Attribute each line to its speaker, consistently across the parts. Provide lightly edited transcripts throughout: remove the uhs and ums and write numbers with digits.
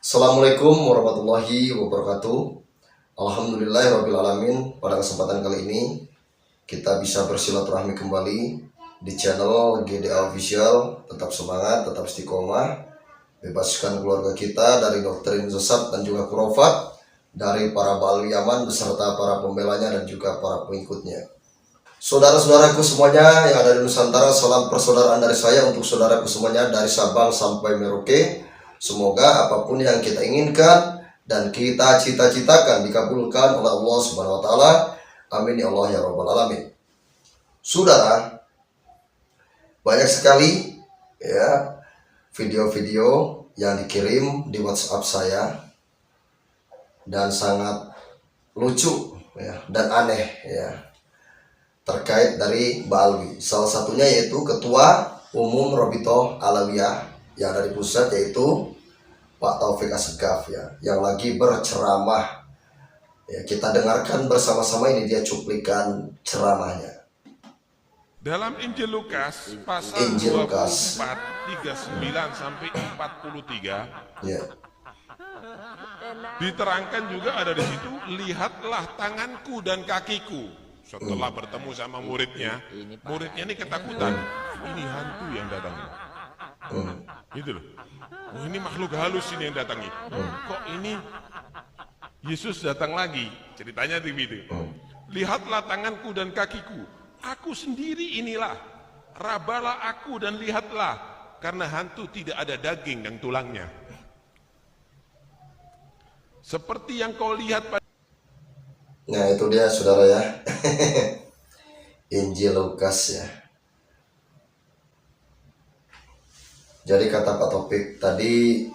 Speaker 1: Assalamualaikum warahmatullahi wabarakatuh. Alhamdulillahirrabbilalamin. Pada kesempatan kali ini kita bisa bersilaturahmi kembali di channel GDA Official. Tetap semangat, tetap istiqomah, bebaskan keluarga kita dari doktrin sesat dan juga khurafat, dari para bal Yaman beserta para pembelanya dan juga para pengikutnya. Saudara-saudaraku semuanya yang ada di Nusantara, salam persaudaraan dari saya untuk saudaraku semuanya dari Sabang sampai Merauke. Semoga apapun yang kita inginkan dan kita cita-citakan dikabulkan oleh Allah Subhanahu wa taala. Amin ya Allah ya rabbal alamin. Saudara, banyak sekali ya video-video yang dikirim di WhatsApp saya dan sangat lucu ya dan aneh ya terkait dari Ba'alwi. Salah satunya yaitu Ketua Umum Robito Alawiyah yang dari pusat, yaitu Pak Taufik Asegaf ya, yang lagi berceramah ya. Kita dengarkan bersama-sama, ini dia cuplikan ceramahnya.
Speaker 2: Dalam Injil Lukas pasal 24 39 sampai 43
Speaker 1: ya,
Speaker 2: diterangkan juga ada di situ, lihatlah tanganku dan kakiku. Setelah bertemu sama muridnya ini ketakutan, ini hantu yang datang. Gitu loh. Oh, ini makhluk halus ini yang datangi. Kok ini Yesus datang lagi? Ceritanya begitu. Lihatlah tanganku dan kakiku. Aku sendiri inilah. Rabalah aku dan lihatlah. Karena hantu tidak ada daging dan tulangnya. Seperti yang kau lihat pada...
Speaker 1: Nah itu dia saudara ya. Injil Lukas ya. Jadi kata Pak Taufik tadi,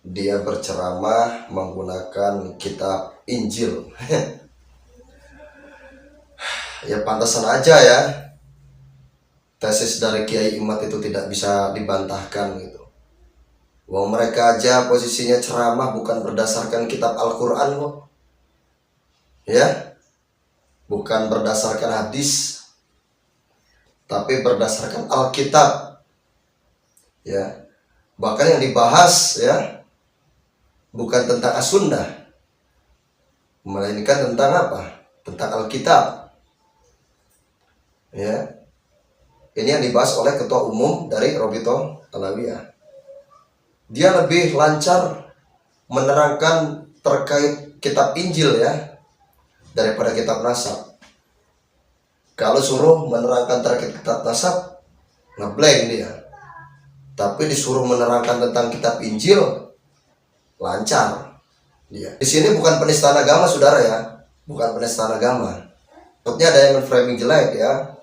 Speaker 1: dia berceramah menggunakan kitab Injil. Ya pantasan aja ya, tesis dari Kiai Imad itu tidak bisa dibantahkan gitu. Wong mereka aja posisinya ceramah bukan berdasarkan kitab Al-Quran kok ya, bukan berdasarkan hadis, tapi berdasarkan Alkitab ya. Bahkan yang dibahas ya bukan tentang As-Sunnah, melainkan tentang apa? Tentang Alkitab ya. Ini yang dibahas oleh Ketua Umum dari Robito Alawiyah. Dia lebih lancar menerangkan terkait kitab Injil ya daripada kitab Nasab. Kalau suruh menerangkan terkait kitab Nasab, ngeblank dia. Tapi disuruh menerangkan tentang kitab Injil, lancar dia. Di sini bukan penistaan agama saudara ya, bukan penistaan agama. Maksudnya ada yang framing jelek ya.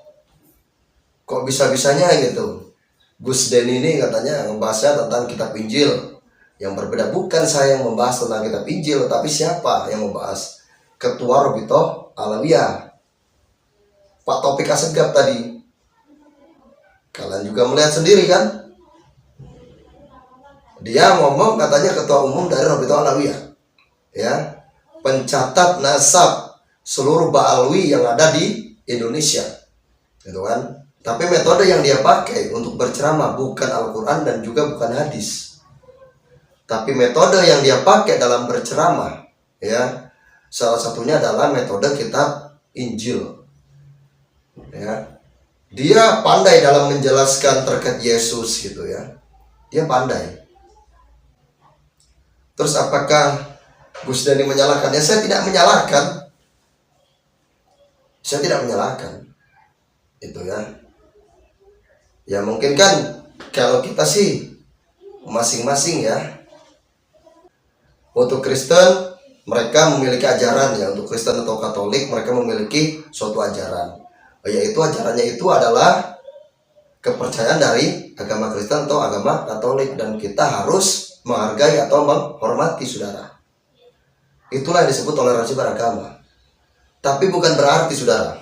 Speaker 1: Kok bisa-bisanya gitu? Gus Den ini katanya membahasnya tentang kitab Injil yang berbeda. Bukan saya yang membahas tentang kitab Injil, tapi siapa yang membahas? Ketua Robito Alawiyah, Pak Taufik Asegaf tadi. Kalian juga melihat sendiri kan? Dia ngomong katanya ketua umum dari Robito Alawiyah ya, pencatat nasab seluruh Ba'alwi yang ada di Indonesia gitu kan. Tapi metode yang dia pakai untuk berceramah bukan Al-Quran dan juga bukan hadis, tapi metode yang dia pakai dalam berceramah ya, salah satunya adalah metode kitab Injil ya. Dia pandai dalam menjelaskan terkait Yesus gitu ya, dia pandai. Terus apakah Gus Dani menyalahkan? Ya saya tidak menyalahkan. Saya tidak menyalahkan. Itu ya. Ya mungkin kan kalau kita sih masing-masing ya. Untuk Kristen mereka memiliki ajaran ya. Untuk Kristen atau Katolik mereka memiliki suatu ajaran. Yaitu ajarannya itu adalah kepercayaan dari agama Kristen atau agama Katolik. Dan kita harus menghargai atau menghormati saudara. Itulah yang disebut toleransi beragama. Tapi bukan berarti saudara,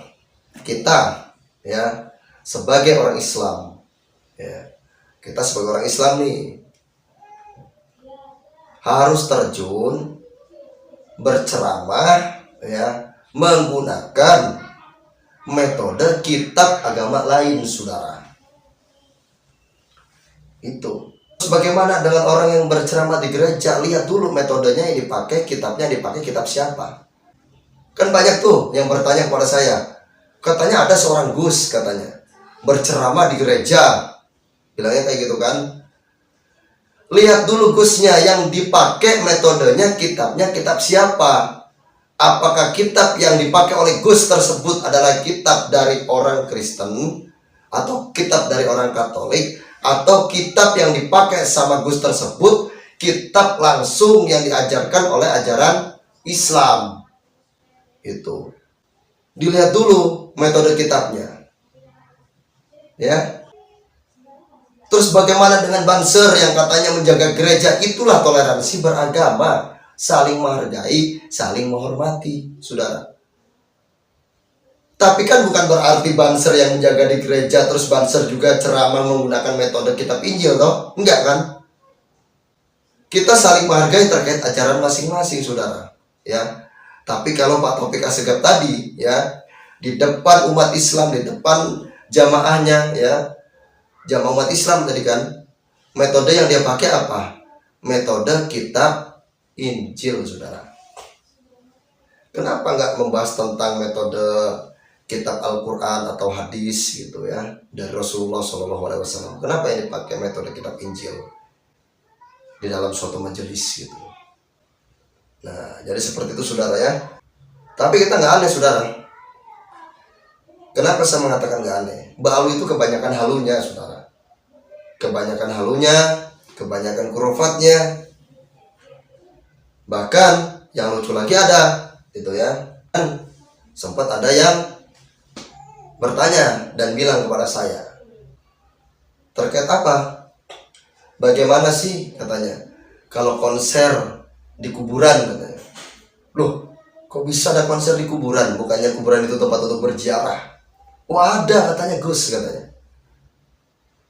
Speaker 1: kita ya sebagai orang Islam ya, kita sebagai orang Islam nih harus terjun berceramah ya menggunakan metode kitab agama lain saudara. Itu Terus bagaimana dengan orang yang berceramah di gereja? Lihat dulu metodenya yang dipakai, kitabnya dipakai kitab siapa. Kan banyak tuh yang bertanya kepada saya. Katanya ada seorang Gus katanya berceramah di gereja. Bilangnya kayak gitu kan. Lihat dulu Gusnya yang dipakai metodenya, kitabnya kitab siapa. Apakah kitab yang dipakai oleh Gus tersebut adalah kitab dari orang Kristen, atau kitab dari orang Katolik, atau kitab yang dipakai sama Gus tersebut kitab langsung yang diajarkan oleh ajaran Islam. Itu dilihat dulu metode kitabnya, ya. Terus bagaimana dengan Banser yang katanya menjaga gereja? Itulah toleransi beragama, saling menghargai, saling menghormati, saudara. Tapi kan bukan berarti Banser yang menjaga di gereja terus Banser juga ceramah menggunakan metode kitab Injil, toh? Enggak kan? Kita saling menghargai terkait ajaran masing-masing, saudara, ya. Tapi kalau Pak Taufik Assegaf tadi, ya, di depan umat Islam, di depan jamaahnya, ya, jamaah umat Islam tadi kan, metode yang dia pakai apa? Metode kitab Injil, saudara. Kenapa nggak membahas tentang metode kitab Al-Quran atau hadis gitu ya dari Rasulullah SAW? Kenapa yang dipakai metode kitab Injil di dalam suatu majelis gitu? Nah, jadi seperti itu, saudara, ya. Tapi kita nggak aneh, saudara. Kenapa saya mengatakan nggak aneh? Ba'alu itu kebanyakan halunya, saudara. Kebanyakan halunya, kebanyakan kurofatnya. Bahkan yang lucu lagi ada, itu ya. Sempat ada yang bertanya dan bilang kepada saya, terkait apa? Bagaimana sih, katanya, kalau konser di kuburan, katanya. Loh, kok bisa ada konser di kuburan? Bukannya kuburan itu tempat untuk berziarah? Wah, ada, katanya Gus, katanya.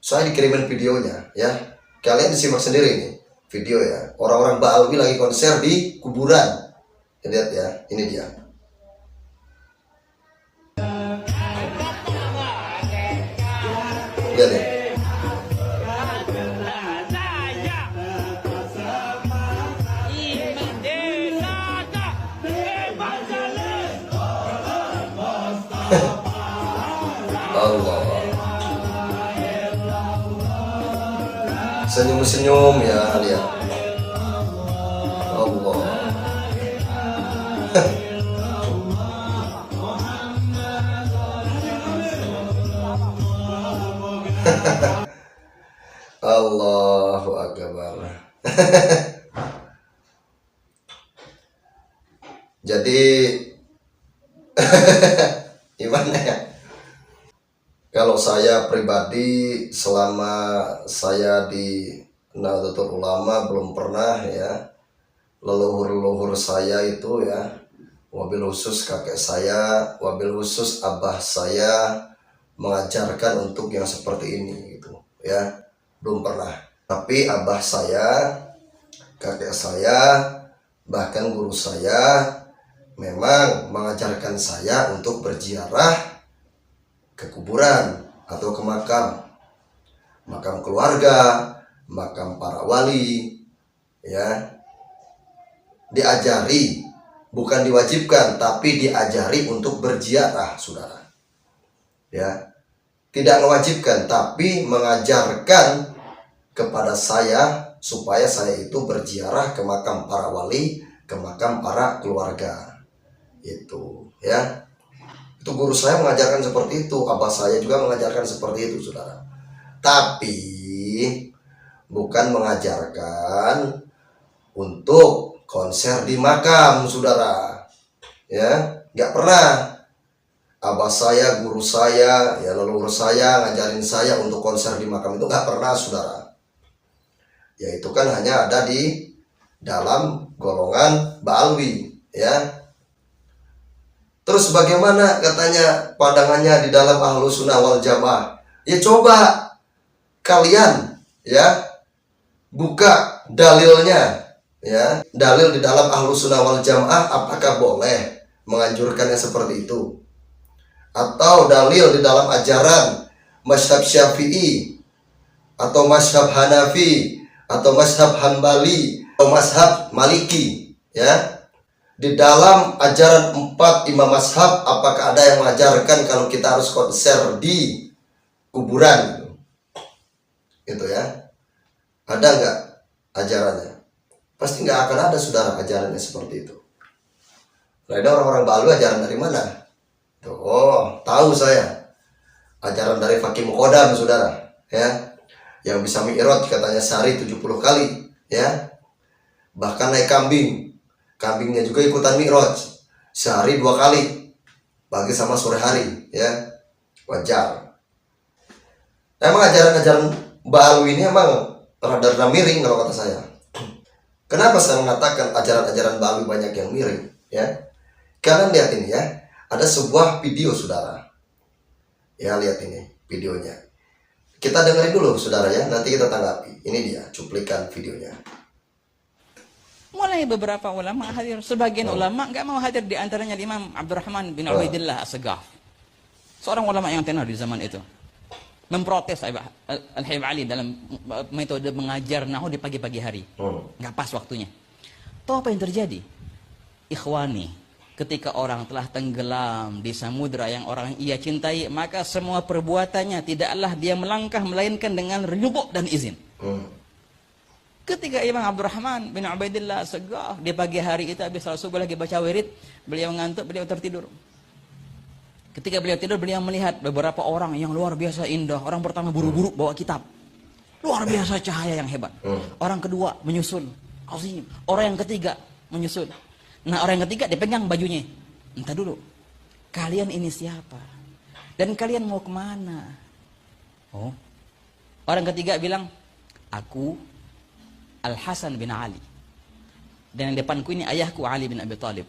Speaker 1: Saya dikirimin videonya, ya. Kalian disimak sendiri nih video, ya. Orang-orang Ba'alwi lagi konser di kuburan. Lihat ya, ini dia. Lihat ya. Allah. Senyum-senyum ya, lihat. Allah. Allahu Akbar. Jadi gimana ya? Kalau saya pribadi selama saya di Nahdlatul Ulama belum pernah, ya, leluhur-leluhur saya itu, ya, wabil khusus kakek saya, wabil khusus abah saya mengajarkan untuk yang seperti ini gitu, ya, belum pernah. Tapi abah saya, kakek saya, bahkan guru saya memang mengajarkan saya untuk berziarah ke kuburan atau ke makam keluarga, makam para wali, ya. Diajari, bukan diwajibkan, tapi diajari untuk berziarah, saudara, ya. Tidak mewajibkan, tapi mengajarkan kepada saya supaya saya itu berziarah ke makam para wali, ke makam para keluarga, itu, ya. Itu guru saya mengajarkan seperti itu, abah saya juga mengajarkan seperti itu, saudara. Tapi bukan mengajarkan untuk konser di makam, saudara, ya. Nggak pernah abah saya, guru saya, ya, leluhur saya ngajarin saya untuk konser di makam, itu nggak pernah, saudara. Ya, itu kan hanya ada di dalam golongan Ba'alwi, ya. Terus bagaimana, katanya, pandangannya di dalam Ahlus Sunnah wal Jamaah? Ya, coba kalian, ya, buka dalilnya, ya, dalil di dalam Ahlus Sunnah wal Jamaah, apakah boleh menganjurkannya seperti itu? Atau dalil di dalam ajaran mazhab Syafi'i atau mazhab Hanafi atau mazhab Hambali atau mazhab Maliki, ya. Di dalam ajaran 4 imam mazhab, apakah ada yang mengajarkan kalau kita harus konser di kuburan? Gitu ya. Ada nggak ajarannya? Pasti nggak akan ada, saudara, ajarannya seperti itu. Nah, ada orang-orang Balu ajaran dari mana? Tuh, oh, tahu saya. Ajaran dari Fakih Muqaddam, saudara, ya. Yang bisa mi'raj katanya sehari 70 kali, ya. Bahkan naik kambing. Kambingnya juga ikutan mi'raj sehari 2 kali, pagi sama sore hari, ya. Wajar. Emang ajaran-ajaran Balu ini emang rada-rada miring kalau kata saya. Kenapa saya mengatakan ajaran-ajaran Balu banyak yang miring, ya? Kalian lihat ini, ya. Ada sebuah video, saudara. Ya, lihat ini videonya. Kita dengerin dulu, saudara, ya. Nanti kita tanggapi. Ini dia cuplikan videonya.
Speaker 3: Mulai beberapa ulama hadir, sebagian ulama nggak mau hadir, di antaranya Imam Abdurrahman bin Ubaidillah As-Saggaf. Seorang ulama yang tenar di zaman itu. Memprotes Al-Habib Ali dalam metode mengajar nahwu di pagi-pagi hari. Nggak pas waktunya. Tahu apa yang terjadi? Ikhwani, ketika orang telah tenggelam di samudra yang orang ia cintai, maka semua perbuatannya tidaklah dia melangkah melainkan dengan ridho dan izin. Ketika Imam Abdurrahman bin Ubaidillah As-Saggaf di pagi hari itu habis salat subuh lagi baca wirid, beliau ngantuk, beliau tertidur. Ketika beliau tidur, beliau melihat beberapa orang yang luar biasa indah. Orang pertama buru-buru bawa kitab. Luar biasa cahaya yang hebat. Orang kedua menyusul. Azim. Orang yang ketiga menyusul. Nah, orang yang ketiga dipegang bajunya. Entah dulu. Kalian ini siapa? Dan kalian mau kemana? Oh. Orang ketiga bilang, aku Al-Hasan bin Ali. Dan yang depanku ini ayahku Ali bin Abi Thalib.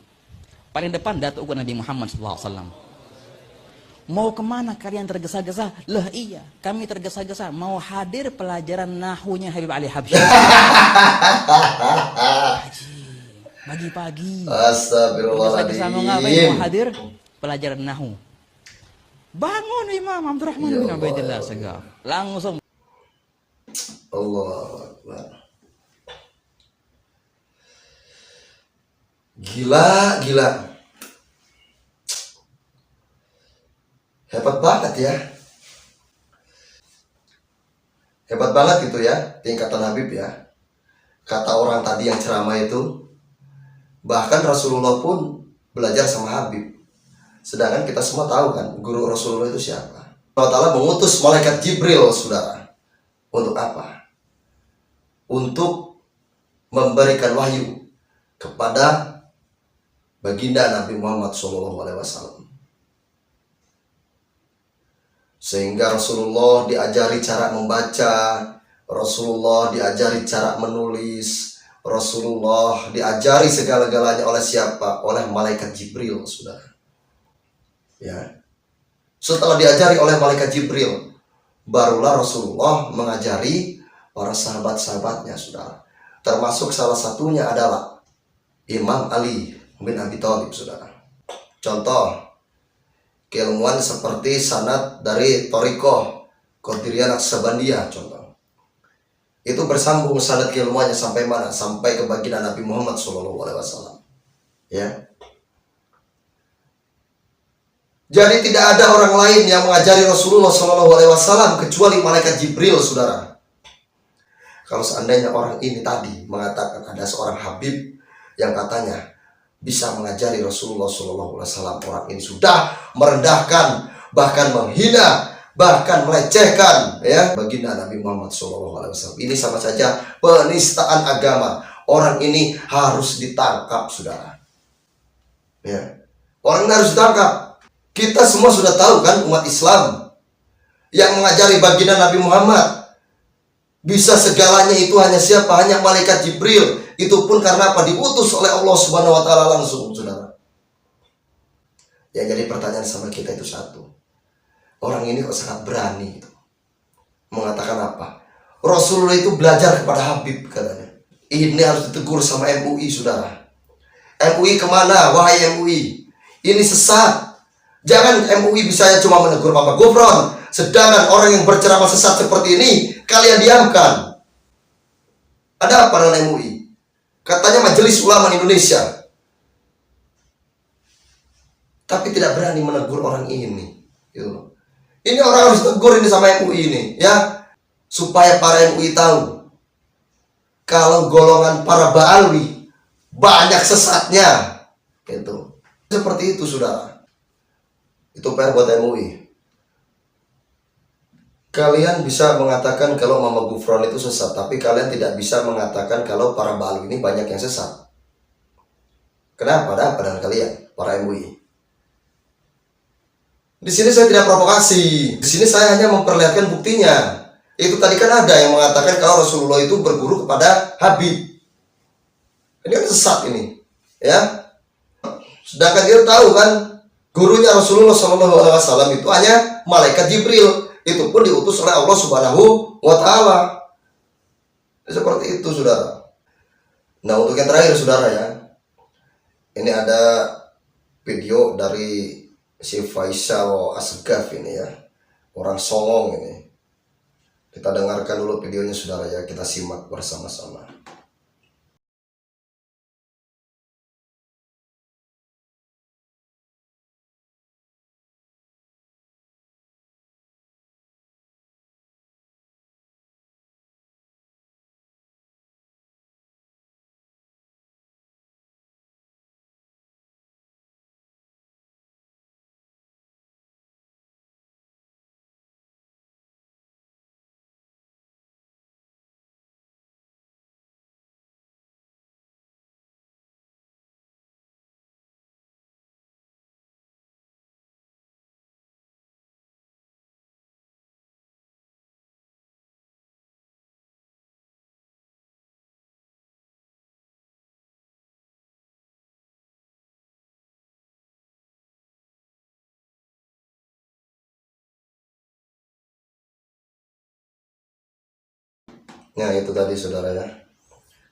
Speaker 3: Paling depan datuk Nabi Muhammad SAW. Mau kemana kalian tergesa-gesa? Lah iya, kami tergesa-gesa mau hadir pelajaran nahunya Habib Ali Habsyi. Pagi-pagi.
Speaker 1: Astagfirullahaladzim.
Speaker 3: Tergesa-gesa mau ngapain? Mau hadir pelajaran nahu. Bangun Imam Abdurrahman bin Ubaidillah As-Saggaf. Langsung.
Speaker 1: Allah Akbar. Gila. Hebat banget ya. Hebat banget gitu ya, tingkatan Habib ya. Kata orang tadi yang ceramah itu, bahkan Rasulullah pun belajar sama Habib. Sedangkan kita semua tahu kan, guru Rasulullah itu siapa. Allah Ta'ala mengutus malaikat Jibril, saudara. Untuk apa? Untuk memberikan wahyu kepada baginda Nabi Muhammad SAW. Sehingga Rasulullah diajari cara membaca, Rasulullah diajari cara menulis, Rasulullah diajari segala-galanya oleh siapa? Oleh malaikat Jibril, saudara. Ya. Setelah diajari oleh malaikat Jibril, barulah Rasulullah mengajari para sahabat-sahabatnya, saudara. Termasuk salah satunya adalah Imam Ali bin Abi Thalib, saudara. Contoh, keilmuan seperti sanad dari Thariqah Qadiriyah Naqsabandiyah, contoh. Itu bersambung sanad keilmuannya sampai mana? Sampai ke baginda Nabi Muhammad SAW. Ya. Jadi tidak ada orang lain yang mengajari Rasulullah SAW kecuali malaikat Jibril, saudara. Kalau seandainya orang ini tadi mengatakan ada seorang Habib yang katanya bisa mengajari Rasulullah SAW, orang ini sudah merendahkan, bahkan menghina, bahkan melecehkan ya baginda Nabi Muhammad SAW. Ini sama saja penistaan agama. Orang ini harus ditangkap, saudara. Ya, orang ini harus ditangkap. Kita semua sudah tahu kan, umat Islam yang mengajari baginda Nabi Muhammad bisa segalanya itu hanya siapa? Hanya malaikat Jibril. Itu pun karena apa? Diutus oleh Allah Subhanahu wa Ta'ala langsung, saudara. Yang jadi pertanyaan sama kita itu satu. Orang ini kok sangat berani gitu. Mengatakan apa? Rasulullah itu belajar kepada Habib, katanya. Ini harus ditegur sama MUI, saudara. MUI kemana? Wahai MUI, ini sesat. Jangan MUI bisa cuma menegur Bapak Gufron, sedangkan orang yang berceramah sesat seperti ini kalian diamkan. Ada apa dengan MUI? Katanya Majelis Ulama Indonesia. Tapi tidak berani menegur orang ini. Gitu. Ini orang harus tegur ini sama MUI ini, ya. Supaya para MUI tahu kalau golongan para Ba'alwi banyak sesatnya. Gitu. Seperti itu, saudara. Itu PR buat MUI. Kalian bisa mengatakan kalau Mama Gufron itu sesat, tapi kalian tidak bisa mengatakan kalau para Ba'alwi ini banyak yang sesat. Kenapa? Ada apa dengan kalian, para MUI? Di sini saya tidak provokasi. Di sini saya hanya memperlihatkan buktinya. Itu tadi kan ada yang mengatakan kalau Rasulullah itu berguru kepada Habib. Ini kan sesat ini, ya. Sedangkan dia tahu kan, gurunya Rasulullah SAW itu hanya malaikat Jibril. Itu pun diutus oleh Allah Subhanahu wa Ta'ala. Seperti itu, saudara. Nah, untuk yang terakhir, saudara, ya, ini ada video dari si Faisal Asgaf ini, ya, orang songong ini. Kita dengarkan dulu videonya, saudara, ya, kita simak bersama-sama. Nah, itu tadi, saudara, ya.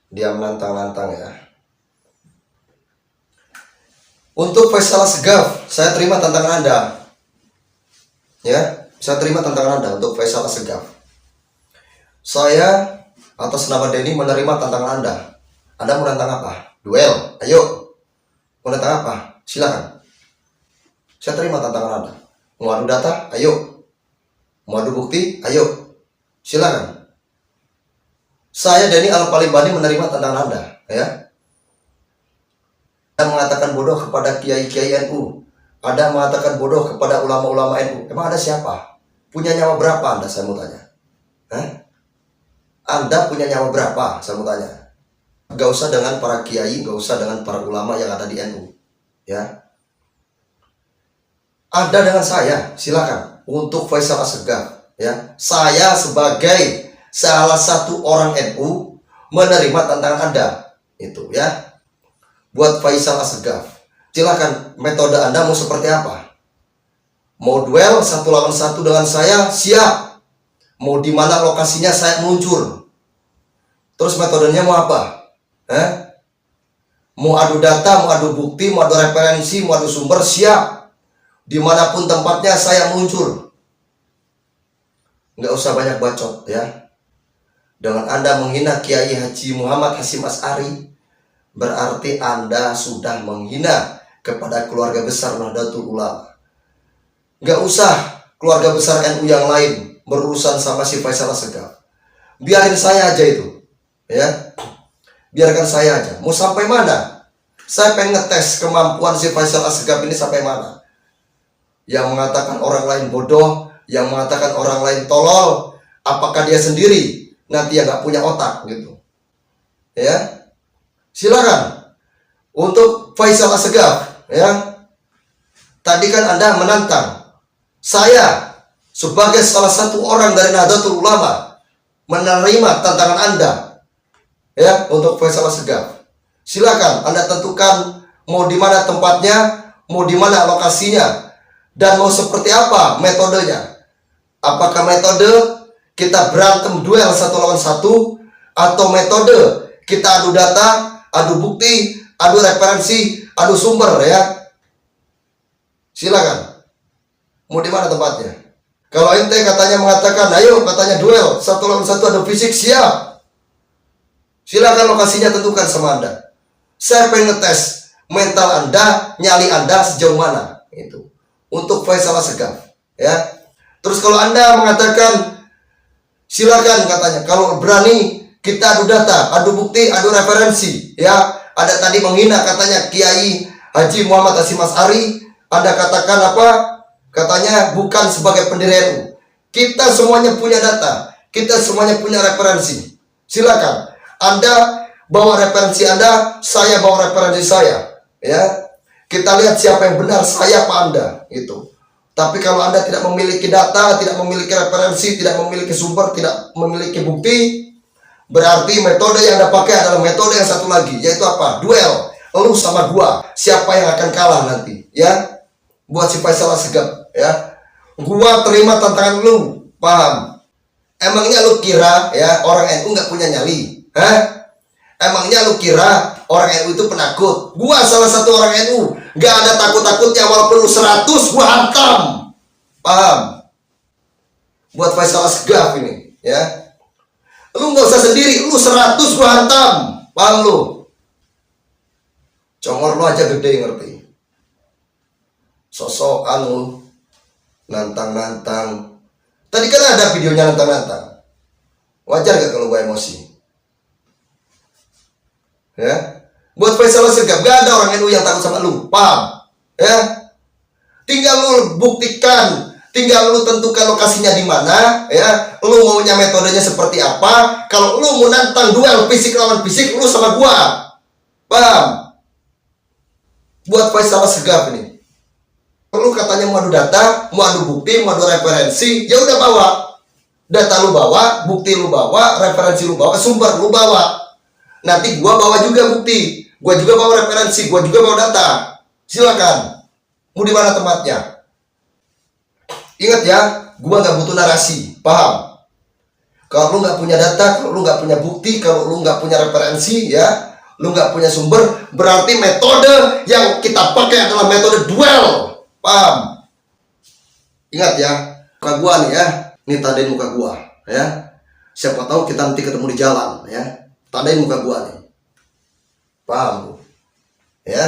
Speaker 1: Dia menantang-nantang, ya. Untuk Faisal Asgaf, saya terima tantangan Anda. Ya, saya terima tantangan Anda untuk Faisal Asgaf. Saya atas nama Denny menerima tantangan Anda. Anda mau nantang apa? Duel? Ayo. Mau nantang apa? Silakan. Saya terima tantangan Anda. Mau adu data? Ayo. Mau adu bukti? Ayo. Silakan. Saya Denny Al-Palibani menerima tantangan Anda, ya. Ada mengatakan bodoh kepada kiai-kiai NU. Ada mengatakan bodoh kepada ulama-ulama NU. Emang ada siapa? Punya nyawa berapa Anda, saya mau tanya? Hah? Anda punya nyawa berapa, saya mau tanya? Gak usah dengan para kiai, gak usah dengan para ulama yang ada di NU, ya. Anda dengan saya, silakan. Untuk Faisal Asgaf, ya. Saya sebagai salah satu orang NU menerima tantangan Anda, itu, ya. Buat Faisal Asgaf, silakan, metode Anda mau seperti apa? Mau duel 1 lawan 1 dengan saya, siap. Mau di mana lokasinya saya meluncur. Terus metodenya mau apa? Mau adu data, mau adu bukti, mau adu referensi, mau adu sumber, siap. Dimanapun tempatnya saya meluncur. Nggak usah banyak bacot, ya. Dengan Anda menghina Kiai Haji Muhammad Hasyim Asy'ari, berarti Anda sudah menghina kepada keluarga besar Nahdlatul Ulama. Nggak usah keluarga besar NU yang lain berurusan sama si Faisal Asgaf. Biarin saya aja itu, ya. Biarkan saya aja. Mau sampai mana? Saya pengen ngetes kemampuan si Faisal Asgaf ini sampai mana. Yang mengatakan orang lain bodoh, yang mengatakan orang lain tolol, apakah dia sendiri nanti yang nggak punya otak, gitu, ya. Silakan untuk Faisal Asgaf, ya. Tadi kan Anda menantang saya sebagai salah satu orang dari Nahdlatul Ulama menerima tantangan Anda, ya, untuk Faisal Asgaf. Silakan Anda tentukan mau di mana tempatnya, mau di mana lokasinya, dan mau seperti apa metodenya. Apakah metode kita berantem duel 1 lawan 1, atau metode kita adu data, adu bukti, adu referensi, adu sumber, ya. Silakan. Mau di mana tempatnya? Kalau ente katanya mengatakan, ayo katanya duel 1 lawan 1 adu fisik, siap. Silakan lokasinya tentukan sama Anda. Saya pengen ngetes mental Anda, nyali Anda sejauh mana. Itu untuk Faisal Assegaf, ya. Terus kalau Anda mengatakan silakan katanya, kalau berani kita adu data, adu bukti, adu referensi, ya. Ada tadi menghina katanya Kiai Haji Muhammad Hasyim Asy'ari, Anda katakan apa? Katanya bukan sebagai pendiri NU. Kita semuanya punya data, kita semuanya punya referensi. Silakan Anda bawa referensi Anda, saya bawa referensi saya, ya. Kita lihat siapa yang benar, saya apa Anda, gitu. Tapi kalau Anda tidak memiliki data, tidak memiliki referensi, tidak memiliki sumber, tidak memiliki bukti, berarti metode yang Anda pakai adalah metode yang satu lagi, yaitu apa? Duel, lu sama gua, siapa yang akan kalah nanti, ya? Buat si Faisal Assegaf, ya. Gua terima tantangan lu, paham? Emangnya lu kira, ya, orang NU nggak punya nyali? Hah? Emangnya lu kira orang NU itu penakut? Gua salah satu orang NU, nggak ada takut-takutnya, walaupun lu 100 gua hantam, paham? Buat Faisal Assegaf ini, ya. Lu nggak usah sendiri, lu 100 gua hantam, paham lu? Congor lu aja gede, ngerti? Sosokan lu, nantang-nantang. Tadi kan ada videonya nantang-nantang. Wajar gak kalau gue emosi? Ya, buat Faisal Assegaf, gak ada orang NU yang takut sama lu, paham? Ya, tinggal lu buktikan, tinggal lu tentukan lokasinya di mana, ya. Lu maunya metodenya seperti apa? Kalau lu mau nantang duel fisik lawan fisik, lu sama gua, paham? Buat Faisal Assegaf ini, lu katanya mau adu data, mau adu bukti, mau adu referensi, ya udah bawa. Data lu bawa, bukti lu bawa, referensi lu bawa, sumber lu bawa. Nanti gua bawa juga bukti, gua juga bawa referensi, gua juga bawa data. Silakan. Mau di mana tempatnya? Ingat ya, gua nggak butuh narasi, paham? Kalau lu nggak punya data, kalau lu nggak punya bukti, kalau lu nggak punya referensi, ya, lu nggak punya sumber, berarti metode yang kita pakai adalah metode duel, paham? Ingat ya, muka gua nih ya, ini tandain muka gua, ya. Siapa tahu kita nanti ketemu di jalan, ya. Tandain muka gua nih, paham? Ya,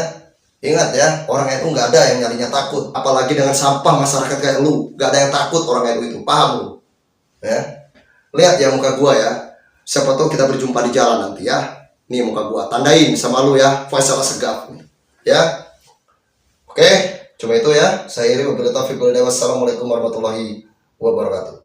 Speaker 1: ingat ya, orang NU nggak ada yang nyalinya takut, apalagi dengan sampah masyarakat kayak lu, nggak ada yang takut orang NU itu, paham lu? Ya, lihat ya muka gua ya. Siapa tahu kita berjumpa di jalan nanti ya. Nih muka gua, tandain sama lu ya, Faisal Assegaf, ya. Oke, cuma itu ya. Saya Iri, wabillahi taufiq wal hidayah. Wassalamualaikum warahmatullahi wabarakatuh.